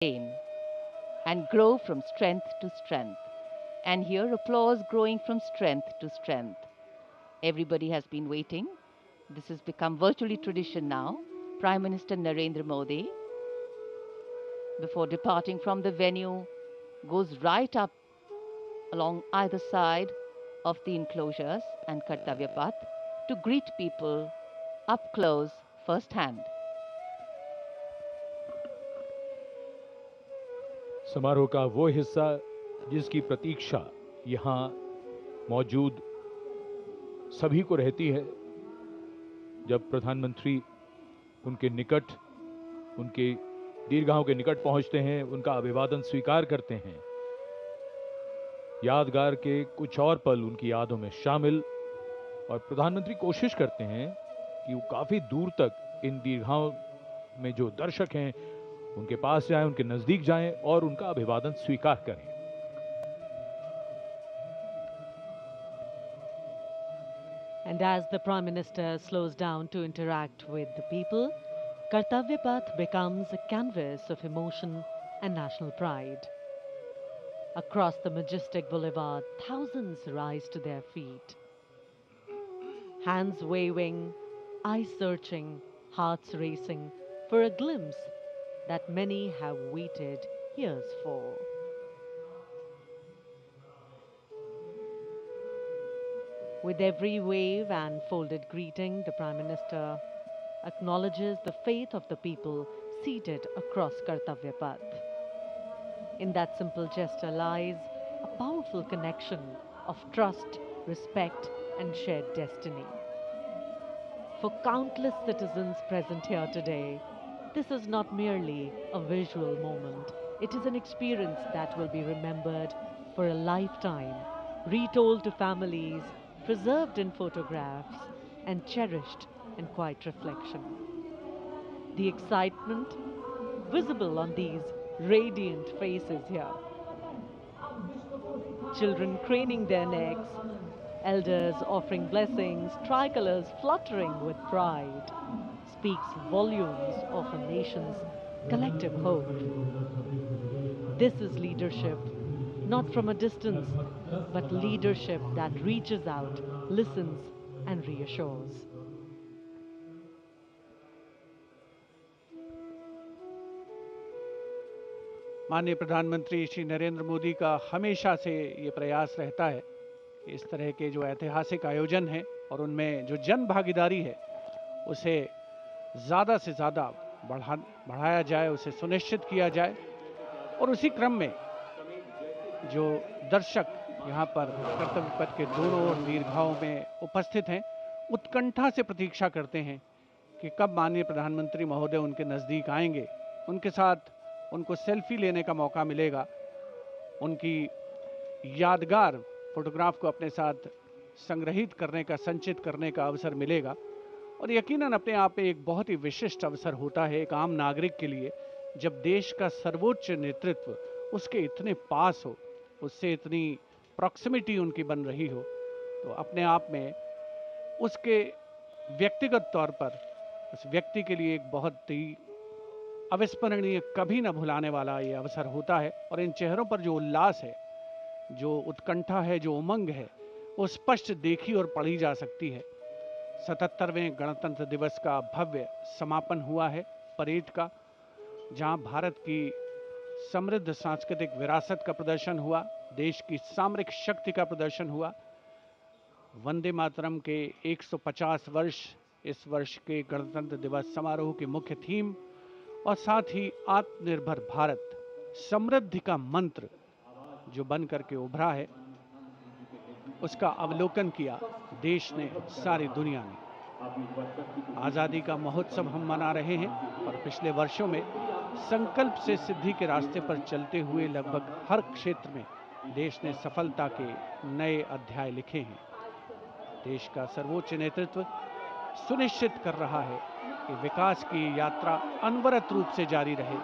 gain and grow from strength to strength. And here, applause growing from strength to strength. Everybody has been waiting. This has become virtually tradition now. Prime Minister Narendra Modi, before departing from the venue, goes right up along either side of the enclosures and Kartavya Path to greet people up close firsthand. समारोह का वो हिस्सा जिसकी प्रतीक्षा यहाँ मौजूद सभी को रहती है, जब प्रधानमंत्री उनके निकट, उनके दीर्घाओं के निकट पहुंचते हैं, उनका अभिवादन स्वीकार करते हैं। यादगार के कुछ और पल उनकी यादों में शामिल, और प्रधानमंत्री कोशिश करते हैं कि वो काफी दूर तक इन दीर्घाओं में जो दर्शक हैं उनके पास जाएं, उनके नजदीक जाएं और उनका अभिवादन स्वीकार करें। And as the Prime Minister slows down to interact with the people, Kartavya Path becomes a canvas of emotion and national pride. Across the majestic boulevard, thousands rise to their feet. Hands waving, eyes searching, hearts racing for a glimpse that many have waited years for. With every wave and folded greeting, the Prime Minister acknowledges the faith of the people seated across Kartavya Path. In that simple gesture lies a powerful connection of trust, respect, and shared destiny. For countless citizens present here today, this is not merely a visual moment. It is an experience that will be remembered for a lifetime, retold to families, preserved in photographs, and cherished in quiet reflection. The excitement visible on these radiant faces here. Children craning their necks, elders offering blessings, tricolors fluttering with pride, speaks volumes of a nation's collective hope. This is leadership, not from a distance, but leadership that reaches out, listens, and reassures. माननीय प्रधानमंत्री श्री नरेंद्र मोदी का हमेशा से ये प्रयास रहता है कि इस तरह के जो ऐतिहासिक आयोजन हैं और उनमें जो जन भागीदारी है उसे ज़्यादा से ज़्यादा बढ़ाया जाए, उसे सुनिश्चित किया जाए। और उसी क्रम में जो दर्शक यहाँ पर कर्तव्य पथ के दोनों ओर दीर्घाओं में उपस्थित हैं, उत्कंठा से प्रतीक्षा करते हैं कि कब माननीय प्रधानमंत्री महोदय उनके नज़दीक आएंगे, उनके साथ उनको सेल्फी लेने का मौका मिलेगा, उनकी यादगार फोटोग्राफ को अपने साथ संग्रहित करने का, संचित करने का अवसर मिलेगा। और यकीनन अपने आप में एक बहुत ही विशिष्ट अवसर होता है एक आम नागरिक के लिए, जब देश का सर्वोच्च नेतृत्व उसके इतने पास हो, उससे इतनी प्रॉक्सिमिटी उनकी बन रही हो, तो अपने आप में उसके व्यक्तिगत तौर पर उस व्यक्ति के लिए एक बहुत ही अविस्मरणीय, कभी न भुलाने वाला ये अवसर होता है। और इन चेहरों पर जो उल्लास है, जो उत्कंठा है, जो उमंग है, वो स्पष्ट देखी और पढ़ी जा सकती है। 77वें गणतंत्र दिवस का भव्य समापन हुआ है परेड का, जहां भारत की समृद्ध सांस्कृतिक विरासत का प्रदर्शन हुआ, देश की सामरिक शक्ति का प्रदर्शन हुआ। वंदे मातरम के 150 वर्ष इस वर्ष के गणतंत्र दिवस समारोह की मुख्य थीम, और साथ ही आत्मनिर्भर भारत, समृद्धि का मंत्र जो बन करके उभरा है, उसका अवलोकन किया देश ने, सारी दुनिया ने। आज़ादी का महोत्सव हम मना रहे हैं और पिछले वर्षों में संकल्प से सिद्धि के रास्ते पर चलते हुए लगभग हर क्षेत्र में देश ने सफलता के नए अध्याय लिखे हैं। देश का सर्वोच्च नेतृत्व सुनिश्चित कर रहा है कि विकास की यात्रा अनवरत रूप से जारी रहे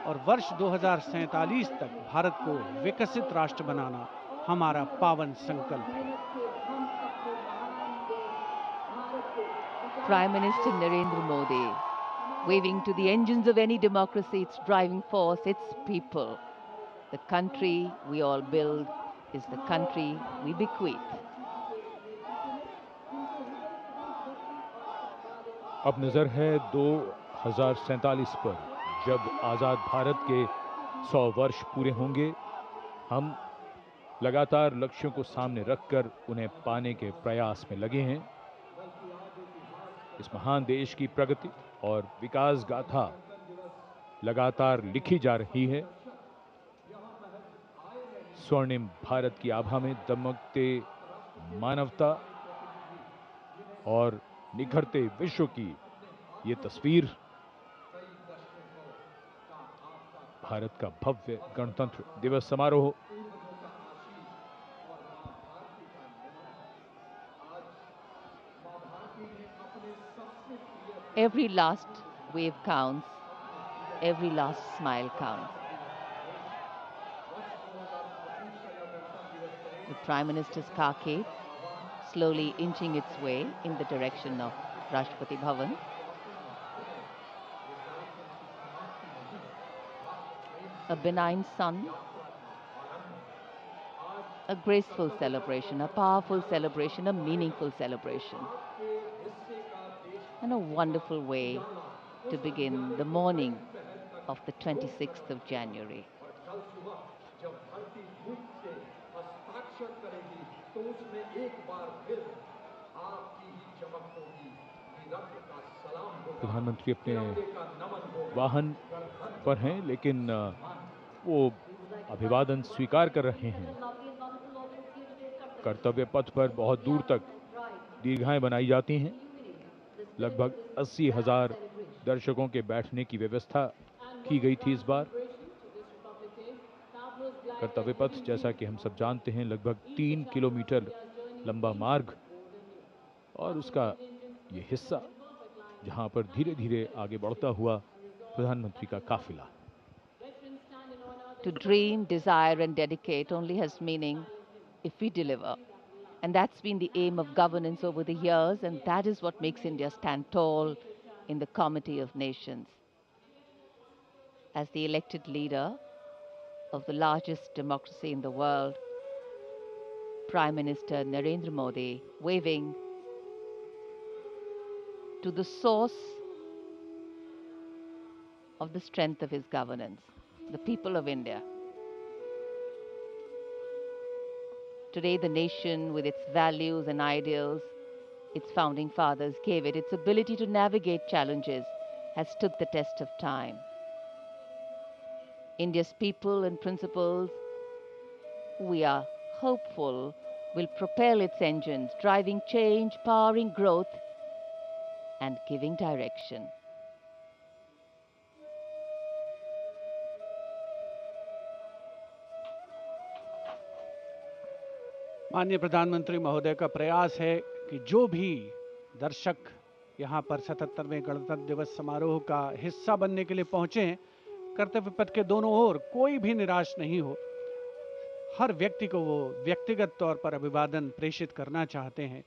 और वर्ष 2047 तक भारत को विकसित राष्ट्र बनाना हमारा पावन संकल्प है। Prime Minister Narendra Modi Waving to the engines of any democracy, its driving force, its people. The country we all build is the country we bequeath. अब नजर है 2047 पर, जब आजाद भारत के 100 वर्ष पूरे होंगे। हम लगातार लक्ष्यों को सामने रखकर उन्हें पाने के प्रयास में लगे हैं। इस महान देश की प्रगति और विकास गाथा लगातार लिखी जा रही है। स्वर्णिम भारत की आभा में दमकते मानवता और निखरते विश्व की ये तस्वीर भारत का भव्य गणतंत्र दिवस समारोह। Every last wave counts, every last smile counts. The Prime Minister's carcade slowly inching its way in the direction of Rashtrapati Bhavan. A benign sun, a graceful celebration, a powerful celebration, a meaningful celebration, and a wonderful way to begin the morning of the 26th of January. प्रधानमंत्री अपने वाहन पर हैं, लेकिन वो अभिवादन स्वीकार कर रहे हैं। कर्तव्य पथ पर बहुत दूर तक दीर्घाएं बनाई जाती हैं। लगभग 80,000 दर्शकों के बैठने की व्यवस्था की गई थी इस बार। कर्तव्य पथ, जैसा कि हम सब जानते हैं, लगभग 3 किलोमीटर लंबा मार्ग और उसका ये हिस्सा जहां पर धीरे धीरे आगे बढ़ता हुआ प्रधानमंत्री का काफिला। To dream, desire and dedicate only has meaning if we deliver. And that's been the aim of governance over the years, and that is what makes India stand tall in the comity of nations. As the elected leader of the largest democracy in the world, Prime Minister Narendra Modi waving to the source of the strength of his governance, the people of India. Today, the nation, with its values and ideals its founding fathers gave it, its ability to navigate challenges, has stood the test of time. India's people and principles, we are hopeful, will propel its engines, driving change, powering growth, and giving direction. माननीय प्रधानमंत्री महोदय का प्रयास है कि जो भी दर्शक यहाँ पर 77वें गणतंत्र दिवस समारोह का हिस्सा बनने के लिए पहुंचे हैं, कर्तव्य पथ के दोनों ओर कोई भी निराश नहीं हो। हर व्यक्ति को वो व्यक्तिगत तौर पर अभिवादन प्रेषित करना चाहते हैं।